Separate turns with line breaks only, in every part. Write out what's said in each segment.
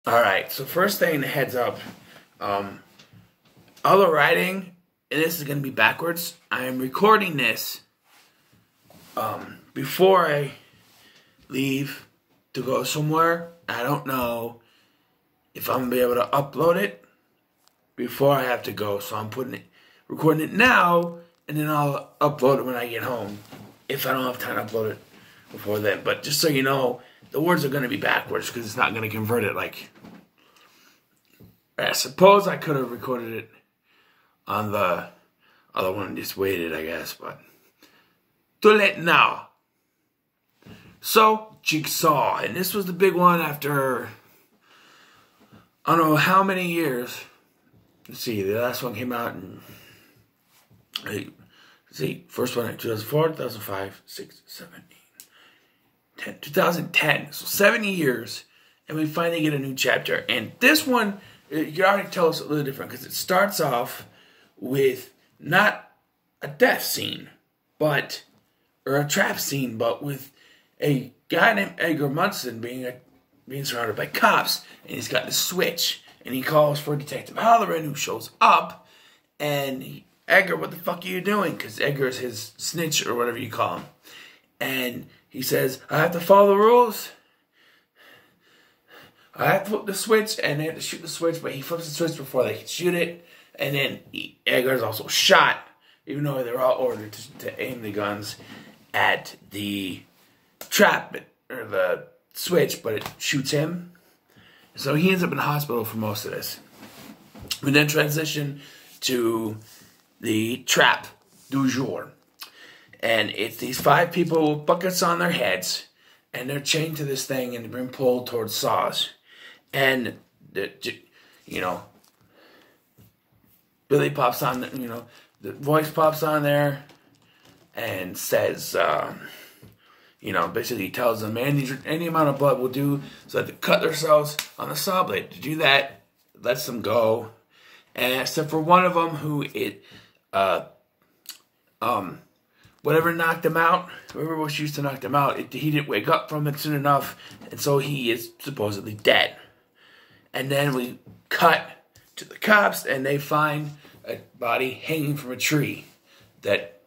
Alright, so first thing, heads up. All the writing, and this is going to be backwards. I am recording this before I leave to go somewhere. I don't know if I'm going to be able to upload it before I have to go. So I'm recording it now, and then I'll upload it when I get home. If I don't have time to upload it before then. But just so you know, the words are going to be backwards because it's not going to convert it like... I suppose I could have recorded it on the other one and just waited, I guess, but too late now. So, Jigsaw, and this was the big one after I don't know how many years. Let's see, the last one came out in, let's see, first one in 2004, 2005, 6, 7, 8, 10, 2010. So 7 years, and we finally get a new chapter. And this one, you can already tell us a little different because it starts off with not a death scene, or a trap scene, but with a guy named Edgar Munson being surrounded by cops, and he's got the switch, and he calls for Detective Halloran, who shows up, and Edgar, what the fuck are you doing? Because Edgar is his snitch, or whatever you call him. And he says, I have to follow the rules. I have to flip the switch, and they have to shoot the switch, but he flips the switch before they can shoot it. And then Edgar's also shot, even though they're all ordered to aim the guns at the trap, or the switch, but it shoots him. So he ends up in the hospital for most of this. We then transition to the trap du jour. And it's these 5 people with buckets on their heads, and they're chained to this thing, and they're being pulled towards saws. And, Billy pops on, the voice pops on there and says, basically tells them any amount of blood will do, so that they cut themselves on the saw blade. To do that, lets them go. And except for one of them who whatever knocked him out, whoever was used to knock him out, he didn't wake up from it soon enough, and so he is supposedly dead. And then we cut to the cops, and they find a body hanging from a tree that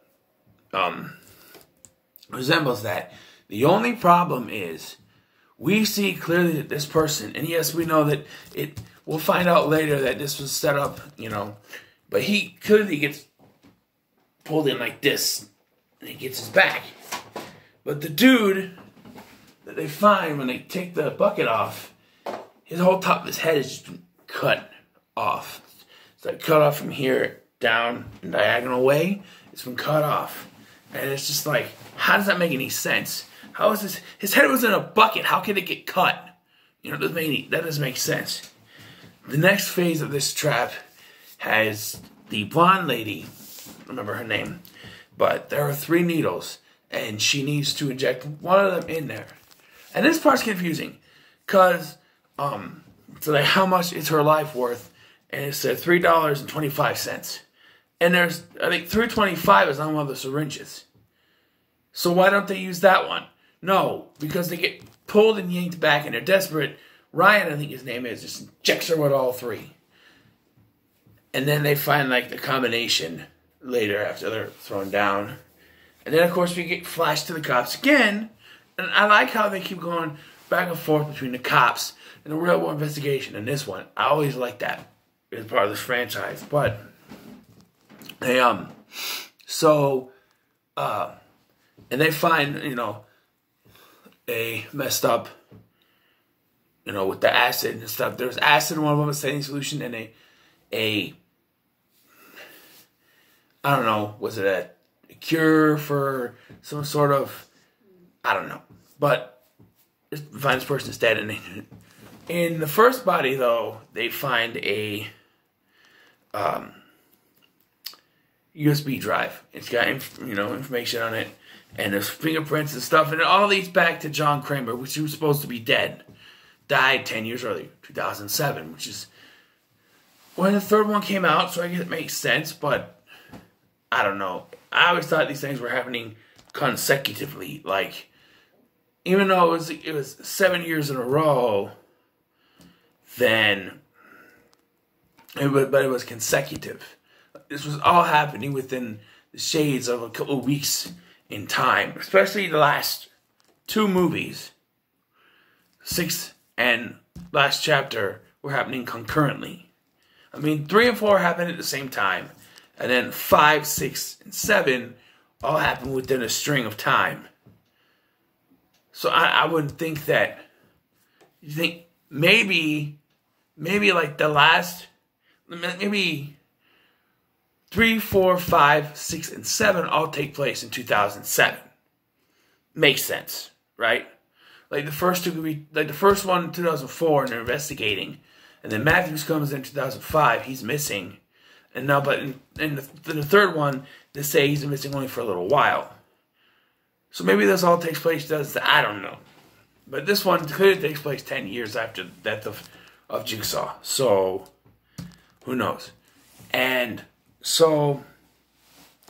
resembles that. The only problem is we see clearly that this person, and yes, we know that we'll find out later that this was set up, but he clearly gets pulled in like this, and he gets his back. But the dude that they find when they take the bucket off, his whole top of his head is just cut off. It's like cut off from here down in diagonal way. It's been cut off. And it's just like, how does that make any sense? How is this? His head was in a bucket. How can it get cut? That doesn't make sense. The next phase of this trap has the blonde lady. I don't remember her name. But there are 3 needles, and she needs to inject one of them in there. And this part's confusing, because, so like, how much is her life worth? And it said $3.25. And there's, I think, $3.25 is on one of the syringes. So why don't they use that one? No, because they get pulled and yanked back, and they're desperate. Ryan, I think his name is, just injects her with all 3. And then they find, like, the combination later after they're thrown down. And then, of course, we get flashed to the cops again. And I like how they keep going back and forth between the cops and the real world investigation. And this one, I always like that as part of this franchise. But they, and they find, they messed up, with the acid and stuff. There's acid in one of them, a saline solution, and I don't know, was it a cure for some sort of, I don't know. But find this person's dead. And in the first body, though, they find a USB drive. It's got, information on it. And there's fingerprints and stuff. And it all leads back to John Kramer, which he was supposed to be dead. Died 10 years earlier, 2007, which is when the third one came out. So I guess it makes sense, but I don't know. I always thought these things were happening consecutively. Like, even though it was 7 years in a row, then but it was consecutive. This was all happening within the shades of a couple of weeks in time, especially the last two movies. 6 and last chapter were happening concurrently. I mean, 3 and 4 happened at the same time, and then 5, 6, and 7 all happened within a string of time. So I would think that, you think maybe like the last, maybe 3, 4, 5, 6, and 7 all take place in 2007. Makes sense, right? Like the first two could be, like the first one in 2004 and they're investigating. And then Matthews comes in 2005, he's missing. And now, but in the third one, they say he's missing only for a little while. So maybe this all takes place, I don't know. But this one clearly takes place 10 years after the death of Jigsaw. So, who knows? And so,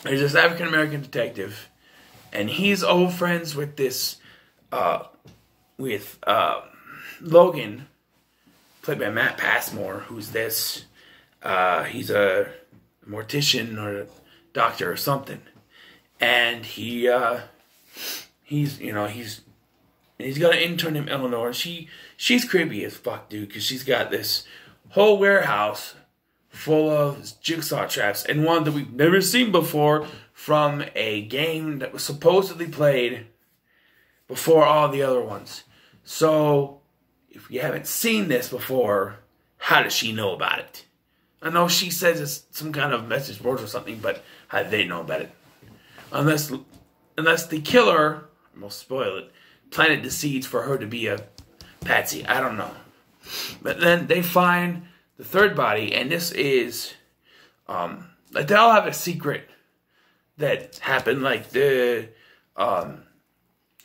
there's this African-American detective, and he's old friends with this, Logan, played by Matt Passmore, who's this, he's a mortician or a doctor or something. And he's got an intern named Eleanor. She's creepy as fuck, dude, because she's got this whole warehouse full of jigsaw traps, and one that we've never seen before from a game that was supposedly played before all the other ones. So, if you haven't seen this before, how does she know about it? I know she says it's some kind of message board or something, but how do they know about it? Unless the killer, I'm gonna spoil it, planted the seeds for her to be a patsy. I don't know. But then they find the third body, and this is, like they all have a secret that happened. Like I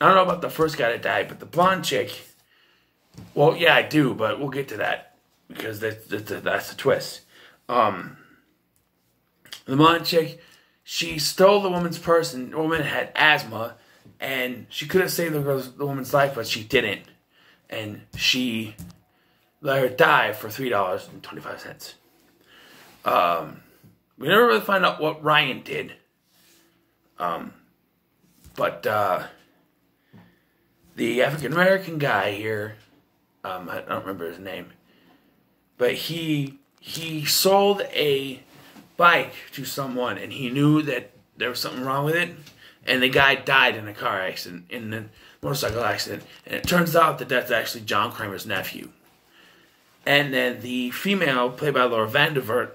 don't know about the first guy that died, but the blonde chick, well, yeah, I do, but we'll get to that, because that's the twist. The blonde chick, she stole the woman's purse, and the woman had asthma, and she could have saved the woman's life, but she didn't. And she let her die for $3.25. We never really find out what Ryan did. But the African-American guy here, I don't remember his name, but he sold a bike to someone, and he knew that there was something wrong with it, and the guy died in a car accident, in a motorcycle accident, and it turns out that that's actually John Kramer's nephew. And then the female, played by Laura Vandervoort,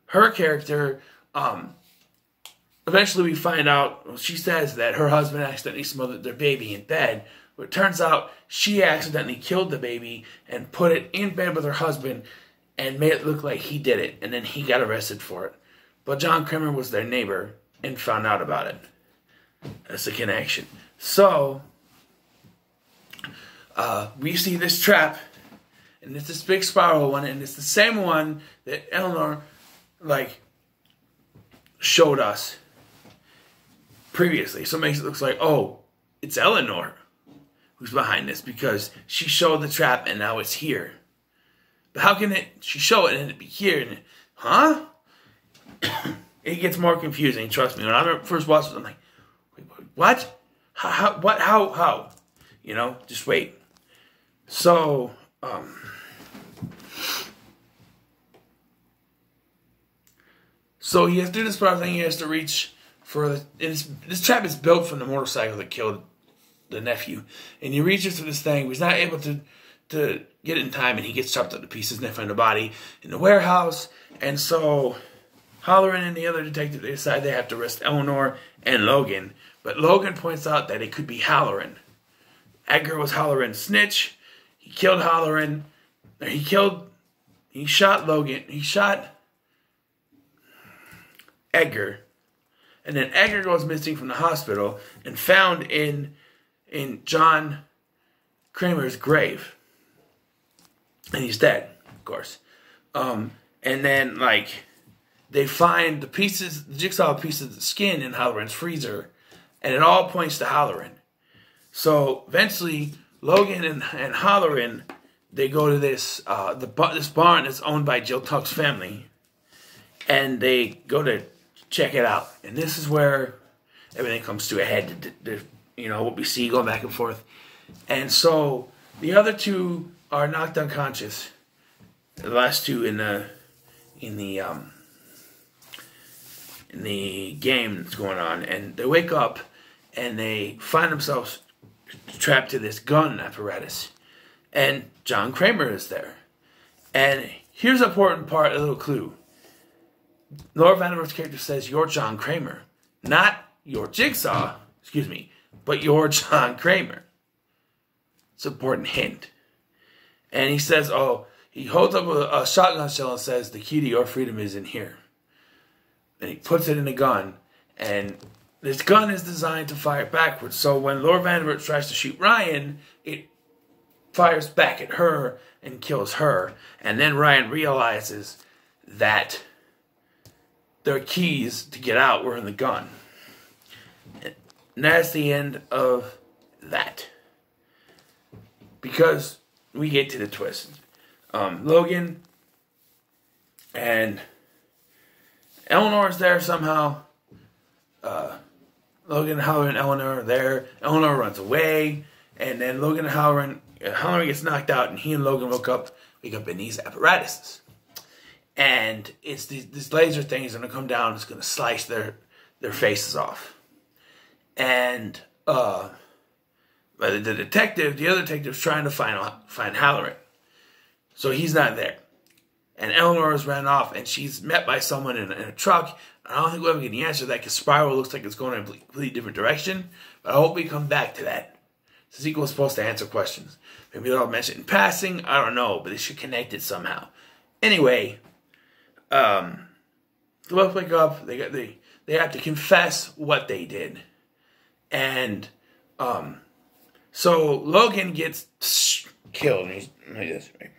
her character, eventually we find out, well, she says that her husband accidentally smothered their baby in bed, but it turns out she accidentally killed the baby and put it in bed with her husband and made it look like he did it, and then he got arrested for it. But John Kramer was their neighbor and found out about it. That's the connection. So, we see this trap, and it's this big spiral one, and it's the same one that Eleanor, showed us previously. So it makes it look like, oh, it's Eleanor who's behind this, because she showed the trap and now it's here. But how can she show it and it be here? And huh? It gets more confusing, trust me. When I first watched it, I'm like, wait, what? How? You know, just wait. So, so he has to do this part thing. He has to reach for this trap is built from the motorcycle that killed the nephew, and he reaches for this thing. But he's not able to get it in time, and he gets chopped up to pieces and they find the body in the warehouse. And so Halloran and the other detective, they decide they have to arrest Eleanor and Logan. But Logan points out that it could be Halloran. Edgar was Halloran's snitch. He killed Halloran. He shot Logan. He shot Edgar. And then Edgar goes missing from the hospital and found in John Kramer's grave. And he's dead, of course. And then, they find the jigsaw pieces of skin in Halloran's freezer. And it all points to Halloran. So, eventually, Logan and Halloran, they go to this this barn that's owned by Jill Tuck's family, and they go to check it out. And this is where everything comes to a head. You know, what we see going back and forth. And so the other two are knocked unconscious. The last two in the game that's going on, and they wake up and they find themselves trapped to this gun apparatus, and John Kramer is there. And here's an important part, a little clue. Laura Vanderbilt character says, "You're John Kramer," not "You're Jigsaw," excuse me, but "You're John Kramer." It's an important hint. And he says, he holds up a shotgun shell and says, "The key to your freedom is in here." And he puts it in the gun, and this gun is designed to fire backwards. So when Laura Vanderbilt tries to shoot Ryan, it fires back at her and kills her. And then Ryan realizes that their keys to get out were in the gun. And that's the end of that. Because we get to the twist. Logan and Eleanor is there somehow. Logan, Halloran, and Eleanor are there. Eleanor runs away, and then Logan and Halloran gets knocked out, and he and Logan wake up in these apparatuses. And it's these laser things are gonna come down. It's gonna slice their faces off. And the other detective's trying to find Halloran, so he's not there. And Eleanor's ran off, and she's met by someone in a truck. I don't think we'll ever get the answer to that, because Spiral looks like it's going in a completely different direction. But I hope we come back to that. The sequel is supposed to answer questions. Maybe they'll mention it in passing. I don't know, but they should connect it somehow. Anyway, they both wake up. They have to confess what they did. And so Logan gets killed. He's like this, right?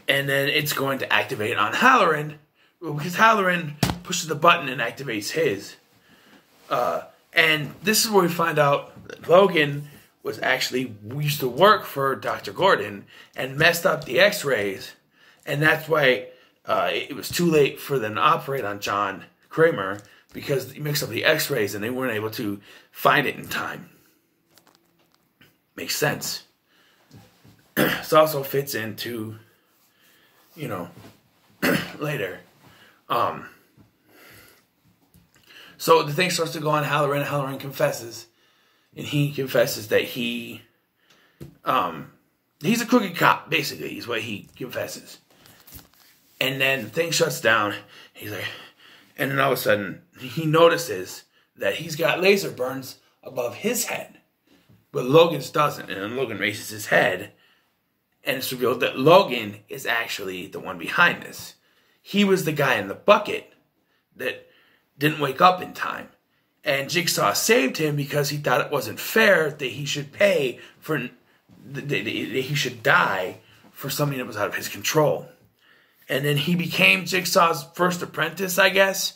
And then it's going to activate on Halloran, because Halloran pushes the button and activates his. And this is where we find out that Logan used to work for Dr. Gordon and messed up the x-rays. And that's why it was too late for them to operate on John Kramer, because he mixed up the x-rays and they weren't able to find it in time. Makes sense. This also fits into, later. So the thing starts to go on Halloran. Halloran confesses. And he confesses that he's a crooked cop, basically, is what he confesses. And then the thing shuts down. He's like, and then all of a sudden, he notices that he's got laser burns above his head. But Logan's doesn't. And then Logan raises his head. And it's revealed that Logan is actually the one behind this. He was the guy in the bucket that didn't wake up in time. And Jigsaw saved him because he thought it wasn't fair that he should pay for, that he should die for something that was out of his control. And then he became Jigsaw's first apprentice, I guess.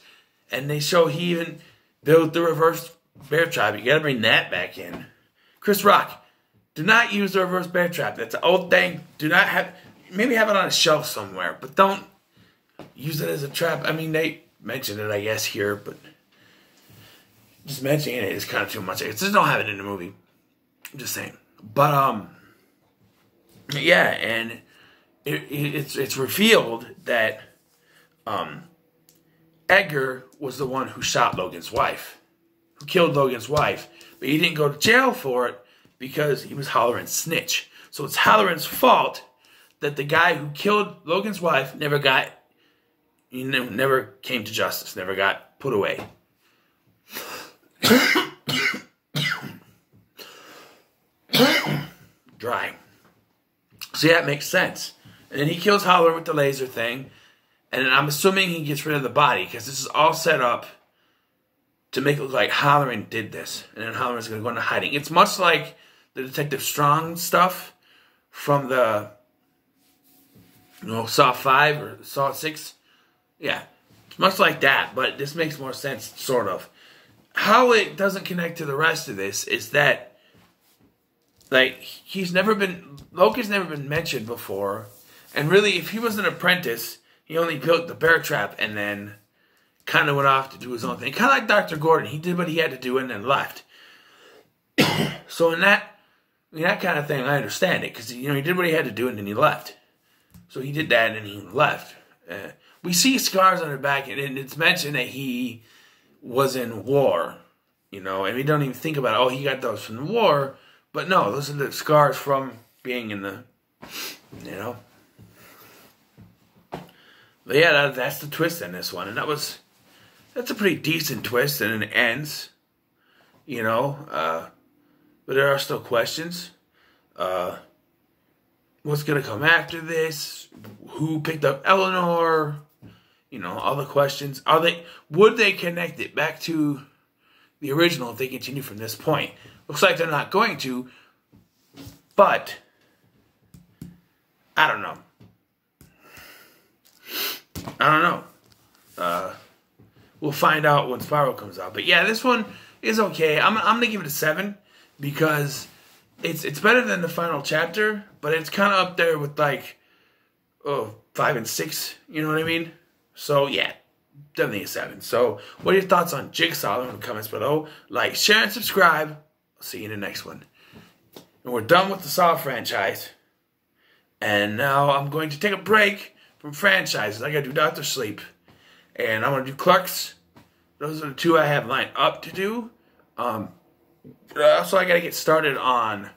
And they show he even built the reverse bear trap. You gotta bring that back in. Chris Rock, do not use the reverse bear trap. That's an old thing. Do not have, maybe have it on a shelf somewhere, but don't use it as a trap. I mean, they mentioned it, I guess, here, but just mentioning it is kind of too much. Just don't have it in the movie. I'm just saying. But, yeah, and it's revealed that Edgar was the one who shot Logan's wife, who killed Logan's wife, but he didn't go to jail for it because he was Halloran's snitch. So it's Halloran's fault that the guy who killed Logan's wife never came to justice, never got put away. Dry. So yeah, it makes sense. And then he kills Halloran with the laser thing. And then I'm assuming he gets rid of the body, because this is all set up to make it look like Halloran did this. And then Halloran's going to go into hiding. It's much like the Detective Strong stuff from the Saw 5 or Saw 6. Yeah, it's much like that, but this makes more sense, sort of. How it doesn't connect to the rest of this is that like, Loki's never been mentioned before. And really, if he was an apprentice, he only built the bear trap and then kind of went off to do his own thing. Kind of like Dr. Gordon. He did what he had to do and then left. So in that kind of thing, I understand it. Because, he did what he had to do and then he left. So he did that and then he left. We see scars on her back, and it's mentioned that he was in war. And we don't even think about, oh, he got those from the war. But no, those are the scars from being in the, But yeah, that's the twist in this one. And that's a pretty decent twist, and it ends, but there are still questions. What's going to come after this? Who picked up Eleanor? All the questions. Would they connect it back to the original if they continue from this point? Looks like they're not going to, but I don't know. We'll find out when Spiral comes out. But yeah, this one is okay. I'm gonna give it a 7 because it's better than the final chapter, but it's kind of up there with like 5 and 6. You know what I mean? So yeah, definitely a 7. So what are your thoughts on Jigsaw? Leave in the comments below. Like, share, and subscribe. I'll see you in the next one. And we're done with the Saw franchise. And now I'm going to take a break from franchises. I gotta do Dr. Sleep. And I'm gonna do Clerks. Those are the 2 I have lined up to do. Also, I gotta get started on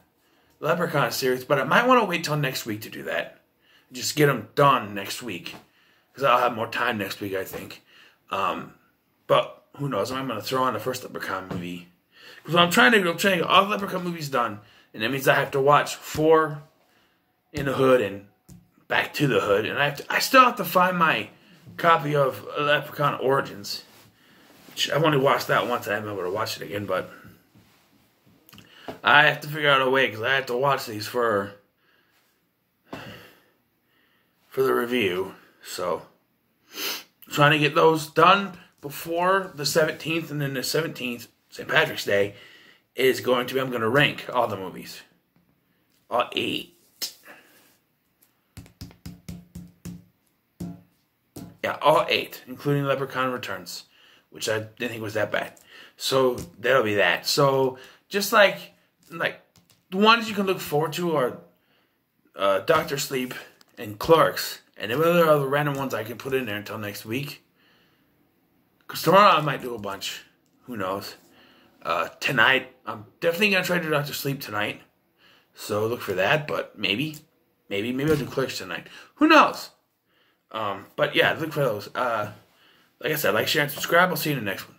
Leprechaun series, but I might want to wait till next week to do that. Just get them done next week. Because I'll have more time next week, I think. But who knows? I'm gonna throw on the first Leprechaun movie. Because I'm trying to get all the Leprechaun movies done. And that means I have to watch 4 in the Hood and Back to the Hood, and I still have to find my copy of Leprechaun Origins, which I've only watched that once. I haven't been able to watch it again, but I have to figure out a way because I have to watch these for the review. So I'm trying to get those done before the 17th, and then the 17th, St. Patrick's Day, is going to be, I'm going to rank all the movies, all 8. Yeah, all 8, including Leprechaun Returns, which I didn't think was that bad. So that'll be that. So just like the ones you can look forward to are Dr. Sleep and Clerks, and then there are the random ones I can put in there until next week. Because tomorrow I might do a bunch. Who knows? Tonight, I'm definitely gonna try to do Dr. Sleep tonight. So look for that. But maybe I'll do Clerks tonight. Who knows? But yeah, look for those. Like I said, like, share, and subscribe. I'll see you in the next one.